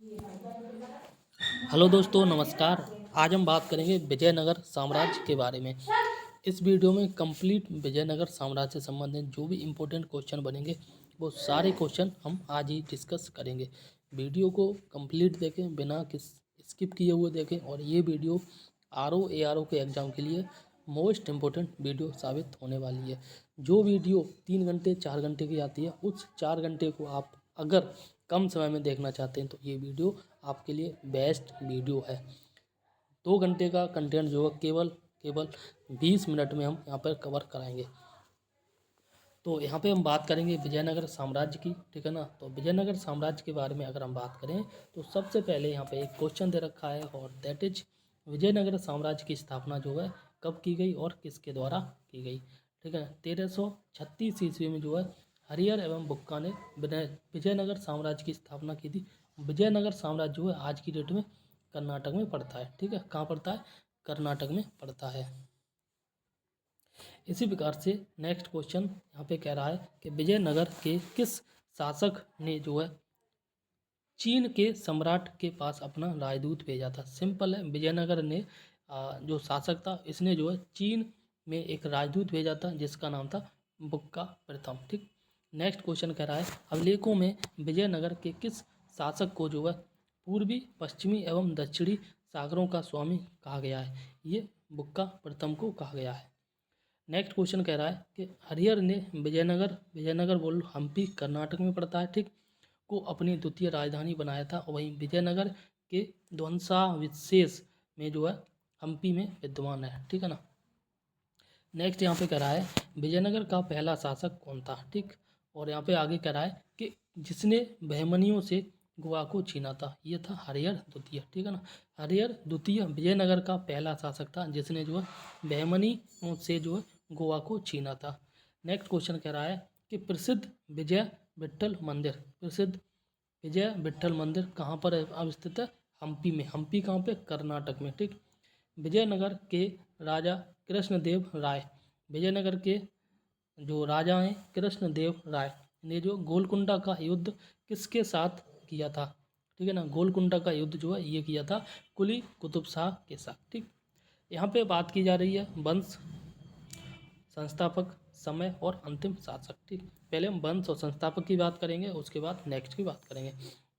Hello दोस्तों, नमस्कार। आज हम बात करेंगे विजयनगर साम्राज्य के बारे में। इस वीडियो में कंप्लीट विजयनगर साम्राज्य से संबंधित जो भी इम्पोर्टेंट क्वेश्चन बनेंगे वो सारे क्वेश्चन हम आज ही डिस्कस करेंगे। वीडियो को कंप्लीट देखें, बिना किस स्किप किए हुए देखें। और ये वीडियो आरओ एआरओ के एग्ज़ाम के लिए मोस्ट इम्पोर्टेंट वीडियो साबित होने वाली है। जो वीडियो 3 घंटे 4 घंटे की आती है, उस 4 घंटे को आप अगर कम समय में देखना चाहते हैं तो ये वीडियो आपके लिए बेस्ट वीडियो है। 2 घंटे का कंटेंट जो है केवल 20 मिनट में हम यहाँ पर कवर कराएंगे। तो यहाँ पे हम बात करेंगे विजयनगर साम्राज्य की, ठीक है ना। तो विजयनगर साम्राज्य के बारे में अगर हम बात करें तो सबसे पहले यहाँ पे एक क्वेश्चन दे रखा है, और दैट इज विजयनगर साम्राज्य की स्थापना जो है कब की गई और किसके द्वारा की गई, ठीक है। 1336 ईस्वी में जो है हरिहर एवं बुक्का ने विजयनगर साम्राज्य की स्थापना की थी। विजयनगर साम्राज्य जो है आज की डेट में कर्नाटक में पड़ता है, ठीक है। कहाँ पड़ता है? कर्नाटक में पड़ता है। इसी प्रकार से नेक्स्ट क्वेश्चन यहाँ पे कह रहा है कि विजयनगर के किस शासक ने जो है चीन के सम्राट के पास अपना राजदूत भेजा था। सिंपल है, विजयनगर ने जो शासक था इसने जो है चीन में एक राजदूत भेजा था जिसका नाम था बुक्का प्रथम, ठीक। नेक्स्ट क्वेश्चन कह रहा है अभिलेखों में विजयनगर के किस शासक को जो है पूर्वी पश्चिमी एवं दक्षिणी सागरों का स्वामी कहा गया है। ये बुक्का प्रथम को कहा गया है। नेक्स्ट क्वेश्चन कह रहा है कि हरिहर ने विजयनगर बोल हम्पी कर्नाटक में पड़ता है, ठीक, को अपनी द्वितीय राजधानी बनाया था। और वहीं विजयनगर के ध्वंसावशेष में जो है हम्पी में विद्यमान है, ठीक है ना। नेक्स्ट यहाँ पे कह रहा है विजयनगर का पहला शासक कौन था, ठीक। और यहाँ पे आगे कह रहा है कि जिसने बहमनियों से गोवा को छीना था, ये था हरिहर द्वितीय, ठीक है ना। हरिहर द्वितीय विजयनगर का पहला शासक था जिसने जो है बहमनियों से जो है गोवा को छीना था। नेक्स्ट क्वेश्चन कह रहा है कि प्रसिद्ध विजय विठल मंदिर कहाँ पर अवस्थित है? हम्पी में। हम्पी कहाँ पे? कर्नाटक में, ठीक। विजयनगर के राजा कृष्णदेव राय, विजयनगर के जो राजा हैं कृष्णदेव राय ने जो गोलकुंडा का युद्ध किसके साथ किया था, ठीक है ना। गोलकुंडा का युद्ध जो है ये किया था कुली कुतुब शाह के साथ, ठीक। यहाँ पे बात की जा रही है वंश, संस्थापक, समय और अंतिम शासक, ठीक। पहले हम वंश और संस्थापक की बात करेंगे, उसके बाद नेक्स्ट की बात करेंगे।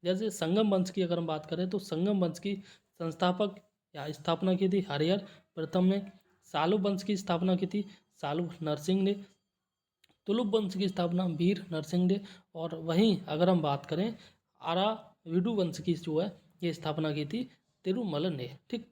जैसे संगम वंश की अगर हम बात करें तो संगम वंश की संस्थापक या स्थापना की थी हरिहर प्रथम ने। सालू वंश की स्थापना की थी सालू नरसिंह ने। तुलुप वंश की स्थापना वीर नरसिंह ने। और वहीं अगर हम बात करें आराविडु वंश की जो है ये स्थापना की थी तिरुमल ने, ठीक।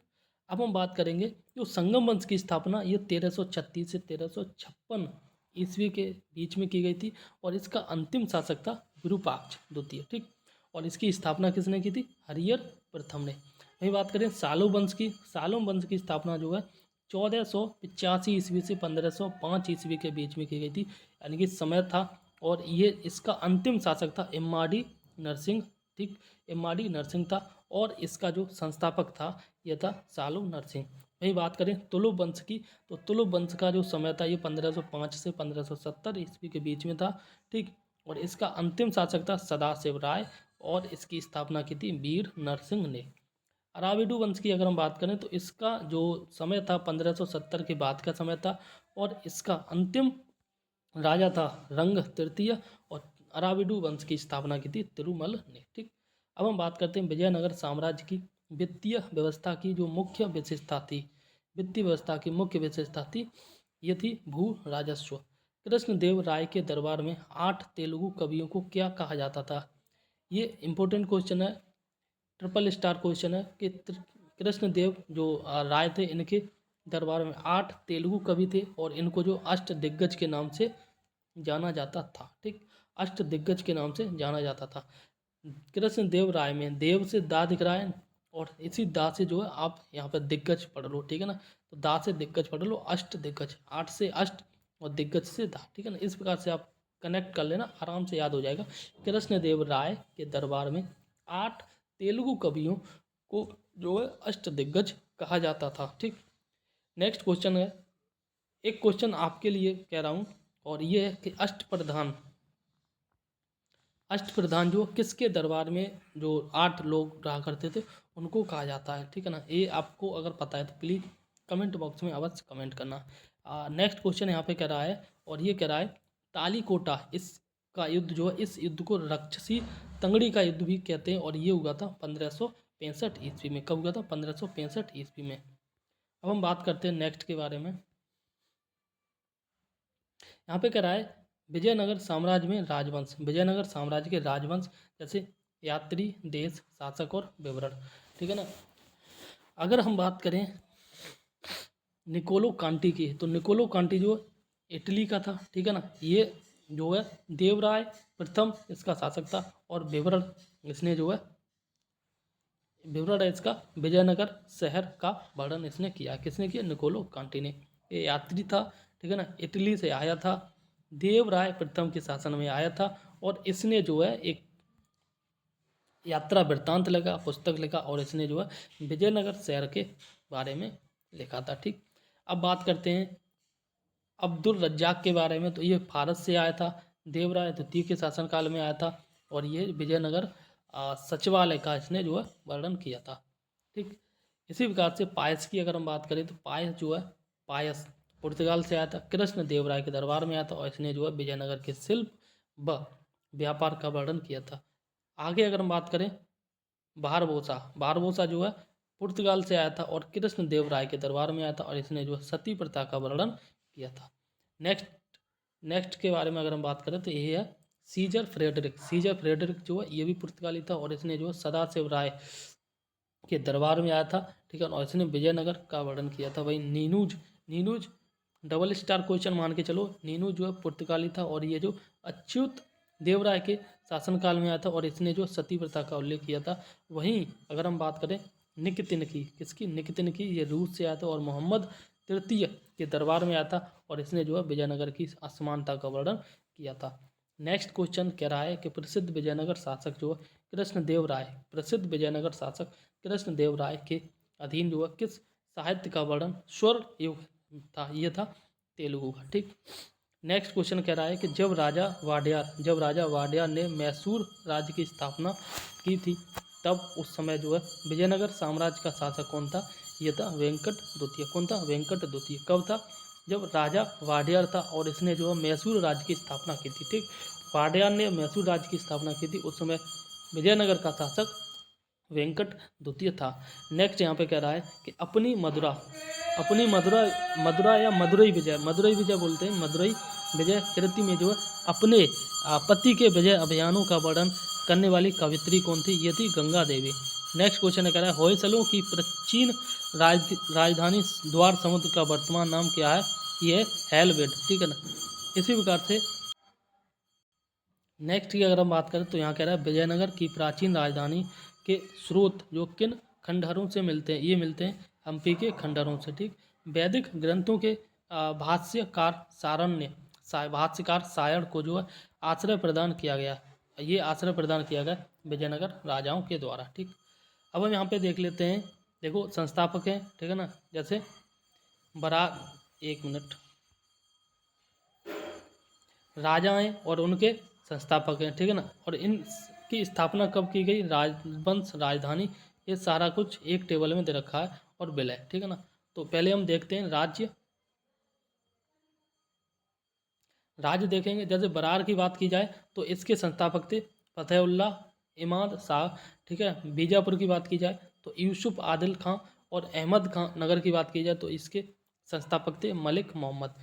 अब हम बात करेंगे जो संगम वंश की स्थापना ये 1336 से 1356 ईस्वी के बीच में की गई थी, और इसका अंतिम शासक था विरूपाक्ष द्वितीय, ठीक। और इसकी स्थापना किसने की थी? हरिहर प्रथम ने। वहीं बात करें सालों वंश की स्थापना जो है 1485 ईस्वी से 1505 ईस्वी के बीच में की गई थी, यानी कि समय था। और ये इसका अंतिम शासक था इम्माडी नरसिंह, ठीक। इम्माडी नरसिंह था, और इसका जो संस्थापक था यह था सालू नरसिंह। वहीं बात करें तुलुप वंश की तो तुलुप वंश का जो समय था ये 1505 से 1570 ईस्वी के बीच में था, ठीक। और इसका अंतिम शासक था सदाशिव राय, और इसकी स्थापना की थी वीर नरसिंह ने। अराविडु वंश की अगर हम बात करें तो इसका जो समय था 1570 के बाद का समय था, और इसका अंतिम राजा था रंग तृतीय, और अराविडु वंश की स्थापना की थी तिरुमल ने, ठीक। अब हम बात करते हैं विजयनगर साम्राज्य की वित्तीय व्यवस्था की जो मुख्य विशेषता थी। वित्तीय व्यवस्था की मुख्य विशेषता थी ये थी भू राजस्व। कृष्णदेव राय के दरबार में 8 तेलुगु कवियों को क्या कहा जाता था? ये इंपॉर्टेंट क्वेश्चन है, ट्रिपल स्टार क्वेश्चन है कि कृष्णदेव जो राय थे इनके दरबार में 8 तेलुगु कवि थे, और इनको जो अष्ट दिग्गज के नाम से जाना जाता था, ठीक। अष्ट दिग्गज के नाम से जाना जाता था। कृष्णदेव राय में देव से दा दिख रहा है, और इसी दा से जो है आप यहाँ पर दिग्गज पढ़ लो, ठीक है ना। तो दा से दिग्गज पढ़ लो, अष्ट दिग्गज, 8 से अष्ट और दिग्गज से दा, ठीक है ना। इस प्रकार से आप कनेक्ट कर लेना, आराम से याद हो जाएगा। कृष्णदेव राय के दरबार में 8 तेलुगु कवियों को जो है अष्ट दिग्गज कहा जाता था, ठीक। नेक्स्ट क्वेश्चन है, एक क्वेश्चन आपके लिए कह रहा हूँ, और ये है कि अष्टप्रधान जो किसके दरबार में जो 8 लोग रहा करते थे उनको कहा जाता है, ठीक है ना। ये आपको अगर पता है तो प्लीज़ कमेंट बॉक्स में अवश्य कमेंट करना। नेक्स्ट क्वेश्चन यहाँ पे कह रहा है, और ये कह रहा है तालीकोटा इसका युद्ध जो है, इस युद्ध को राक्षसी तंगड़ी का युद्ध भी कहते हैं, और ये हुआ था 1565 ईस्वी में। कब हुआ था? 1565 ईस्वी में। अब हम बात करते हैं नेक्स्ट के बारे में। यहाँ पे कह रहा है विजयनगर साम्राज्य में राजवंश, विजयनगर साम्राज्य के राजवंश जैसे यात्री, देश, शासक और विवरण, ठीक है ना। अगर हम बात करें निकोलो कांटी की, तो निकोलो कांटी जो इटली का था, ठीक है ना। ये जो है देवराय प्रथम इसका शासक था, और विवरण इसने जो है विवरण है इसका विजयनगर शहर का वर्णन इसने किया। किसने किया? निकोलो कांटी ने। ये यात्री था, ठीक है ना, इटली से आया था, देवराय प्रथम के शासन में आया था, और इसने जो है एक यात्रा वृत्तांत लिखा, पुस्तक लिखा, और इसने जो है विजयनगर शहर के बारे में लिखा था, ठीक। अब बात करते हैं अब्दुल रज्जाक के बारे में। तो ये फारस से आया था, देवराय द्वितीय के शासनकाल में आया था, और ये विजयनगर सचिवालय का इसने जो है वर्णन किया था, ठीक। इसी प्रकार से पायस की अगर हम बात करें तो पायस जो है, पायस पुर्तगाल से आया था, कृष्ण देव राय के दरबार में आया था, और इसने जो है विजयनगर के शिल्प व व्यापार का वर्णन किया था। आगे अगर हम बात करें बारबोसा, बारबोसा जो है पुर्तगाल से आया था, और कृष्ण देव राय के दरबार में आया था, और इसने जो है सती प्रथा का वर्णन किया था। नेक्स्ट के बारे में अगर हम बात करें तो ये है सीजर फ्रेडरिक। सीजर फ्रेडरिक जो है ये भी पुर्तगाली था, और इसने जो है सदाशिव राय के दरबार में आया था, ठीक है, और इसने विजयनगर का वर्णन किया था। भाई नीनूज, नीनूज डबल स्टार क्वेश्चन मान के चलो, नीनूज जो है पुर्तगाली था, और ये जो अच्युत देवराय के शासनकाल में आया था, और इसने जो सती प्रथा का उल्लेख किया था। वहीं अगर हम बात करें निकतिन की, किसकी? निकतिन की, ये रूस से आया था, और मोहम्मद तृतीय के दरबार में आया था, और इसने जो है विजयनगर की असमानता का वर्णन किया था। नेक्स्ट क्वेश्चन कह रहा है कि प्रसिद्ध विजयनगर शासक जो है कृष्णदेव राय, प्रसिद्ध विजयनगर शासक कृष्णदेव राय के अधीन जो है किस साहित्य का वर्णन? स्वर युग था, ये था तेलुगु का, ठीक। नेक्स्ट क्वेश्चन कह रहा है कि जब राजा वाडियार ने मैसूर राज्य की स्थापना की थी, तब उस समय जो है विजयनगर साम्राज्य का शासक कौन था? ये था वेंकट द्वितीय। कौन था? वेंकट द्वितीय। कब था? जब राजा वाडियार था, और इसने जो है मैसूर राज्य की स्थापना की थी, ठीक। वाडियार ने मैसूर राज्य की स्थापना की थी, उस समय विजयनगर का शासक वेंकट द्वितीय था। नेक्स्ट यहाँ पे कह रहा है कि अपनी मदुरा या मदुरई विजय बोलते हैं, मदुरई विजय कृति में जो है अपने पति के विजय अभियानों का वर्णन करने वाली कवित्री कौन थी? ये थी गंगा देवी। नेक्स्ट क्वेश्चन कह रहा है होयसलों की प्राचीन राजधानी द्वार समुद्र का वर्तमान नाम क्या है? ये है हेलवेड, ठीक है ना। इसी प्रकार से नेक्स्ट की अगर हम बात करें तो यहाँ कह रहा है विजयनगर की प्राचीन राजधानी के स्रोत जो किन खंडहरों से मिलते हैं? ये मिलते हैं हम्पी के खंडहरों से, ठीक। वैदिक ग्रंथों के भाष्यकार सायण को जो है आश्रय प्रदान किया गया, ये आश्रय प्रदान किया गया विजयनगर राजाओं के द्वारा, ठीक। अब हम यहाँ पे देख लेते हैं, देखो संस्थापक हैं, ठीक है ना, जैसे एक मिनट, राजा हैं और उनके संस्थापक हैं, ठीक है ना। और इनकी स्थापना कब की गई? राजवंश, राजधानी, ये सारा कुछ एक टेबल में दे रखा है, और विलय, ठीक है ना। तो पहले हम देखते हैं राज्य देखेंगे। जैसे बरार की बात की जाए तो इसके संस्थापक थे फतेहुल्लाह इमाद शाह, ठीक है। बीजापुर की बात की जाए तो यूसुफ आदिल खां, और अहमद खां नगर की बात की जाए तो इसके संस्थापक थे मलिक मोहम्मद।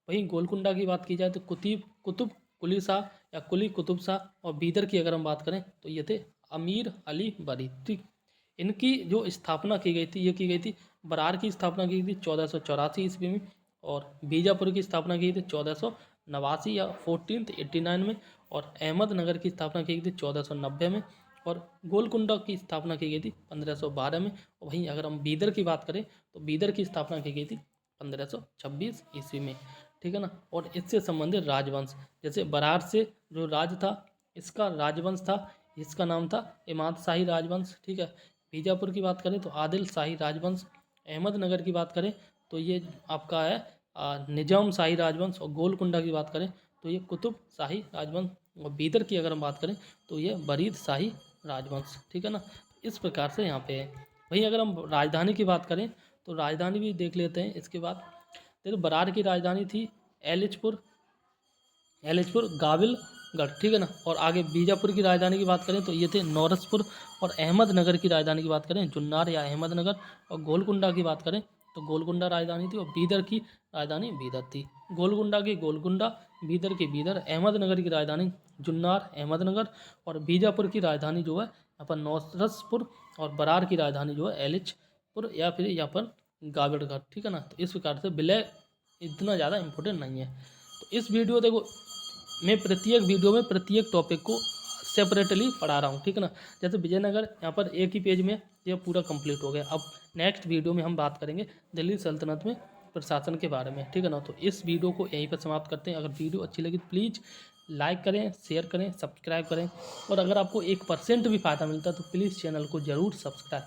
वहीं गोलकुंडा की बात की जाए तो कुतुब कुली शाह या कुली कुतुब शाह, और बीदर की अगर हम बात करें तो ये थे अमीर अली बरी, ठीक। इनकी जो स्थापना की गई थी, ये की गई थी, बरार की स्थापना की थी 1484 ईस्वी में, और बीजापुर की स्थापना की थी 1489 या 1489 में, और अहमदनगर की स्थापना की गई थी 1490 में, और गोलकुंडा की स्थापना की गई थी 1512 में। और वहीं अगर हम बीदर की बात करें तो बीदर की स्थापना की गई थी 1526 ईस्वी में, ठीक है ना। और इससे संबंधित राजवंश, जैसे बरार से जो राज था, इसका राजवंश था, इसका नाम था इमाद शाही राजवंश, ठीक है। बीजापुर की बात करें तो आदिल शाही राजवंश, अहमदनगर की बात करें तो ये आपका है निजाम शाही राजवंश, और गोलकुंडा की बात करें तो ये कुतुब शाही राजवंश और बीदर की अगर हम बात करें तो ये बरीद शाही राजवंश, ठीक है ना। इस प्रकार से यहाँ पे है। वहीं अगर हम राजधानी की बात करें तो राजधानी भी देख लेते हैं। इसके बाद देखो बरार की राजधानी थी एलिचपुर गाविलगढ़, ठीक है ना। और आगे बीजापुर की राजधानी की बात करें तो ये थे नौरसपुर। और अहमदनगर की राजधानी की बात करें जुन्नार या अहमदनगर। और गोलकुंडा की बात करें तो गोलकुंडा राजधानी थी। और बीदर की राजधानी बीदर थी। गोलकुंडा की गोलकुंडा, बीदर की बीदर, अहमदनगर की राजधानी जुन्नार अहमदनगर, और बीजापुर की राजधानी जो है यहाँ पर नौरसपुर, और बरार की राजधानी जो है एलिचपुर या फिर यहाँ पर गाविलगढ़, ठीक है ना। तो इस प्रकार से विलय इतना ज़्यादा इम्पोर्टेंट नहीं है। तो इस वीडियो देखो मैं प्रत्येक वीडियो में प्रत्येक टॉपिक को सेपरेटली पढ़ा रहा हूँ, ठीक है ना। जैसे विजयनगर यहाँ पर एक ही पेज में ये पूरा कंप्लीट हो गया। अब नेक्स्ट वीडियो में हम बात करेंगे दिल्ली सल्तनत में प्रशासन के बारे में, ठीक है ना। तो इस वीडियो को यहीं पर समाप्त करते हैं। अगर वीडियो अच्छी लगी तो प्लीज़ लाइक करें, शेयर करें, सब्सक्राइब करें। और अगर आपको 1% भी फ़ायदा मिलता है तो प्लीज़ चैनल को ज़रूर सब्सक्राइब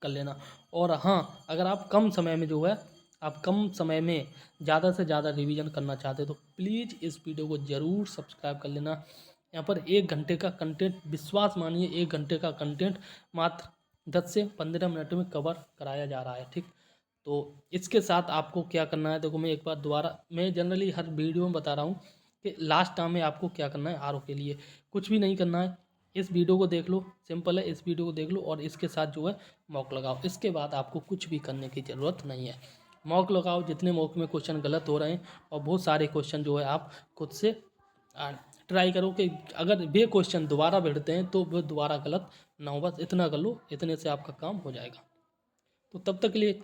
कर लेना। और हाँ, अगर आप कम समय में जो है आप कम समय में ज़्यादा से ज़्यादा रिवीजन करना चाहते हो तो प्लीज़ इस वीडियो को ज़रूर सब्सक्राइब कर लेना। यहाँ पर 1 घंटे का कंटेंट, विश्वास मानिए 1 घंटे का कंटेंट मात्र 10 से 15 मिनट में कवर कराया जा रहा है, ठीक। तो इसके साथ आपको क्या करना है, देखो मैं एक बार दोबारा, मैं जनरली हर वीडियो में बता रहा हूँ कि लास्ट टाइम में आपको क्या करना है। आरओ के लिए कुछ भी नहीं करना है। इस वीडियो को देख लो, सिंपल है, इस वीडियो को देख लो और इसके साथ जो है मॉक लगाओ। इसके बाद आपको कुछ भी करने की ज़रूरत नहीं है। मॉक लगाओ, जितने मॉक में क्वेश्चन गलत हो रहे हैं और बहुत सारे क्वेश्चन जो है आप खुद से ट्राई करो कि अगर वे क्वेश्चन दोबारा बैठते हैं तो वो दोबारा गलत ना हो। बस इतना कर लो, इतने से आपका काम हो जाएगा। तो तब तक के लिए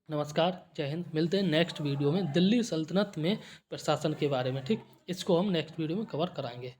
नमस्कार, जय हिंद। मिलते हैं नेक्स्ट वीडियो में दिल्ली सल्तनत में प्रशासन के बारे में, ठीक। इसको हम नेक्स्ट वीडियो में कवर कराएंगे।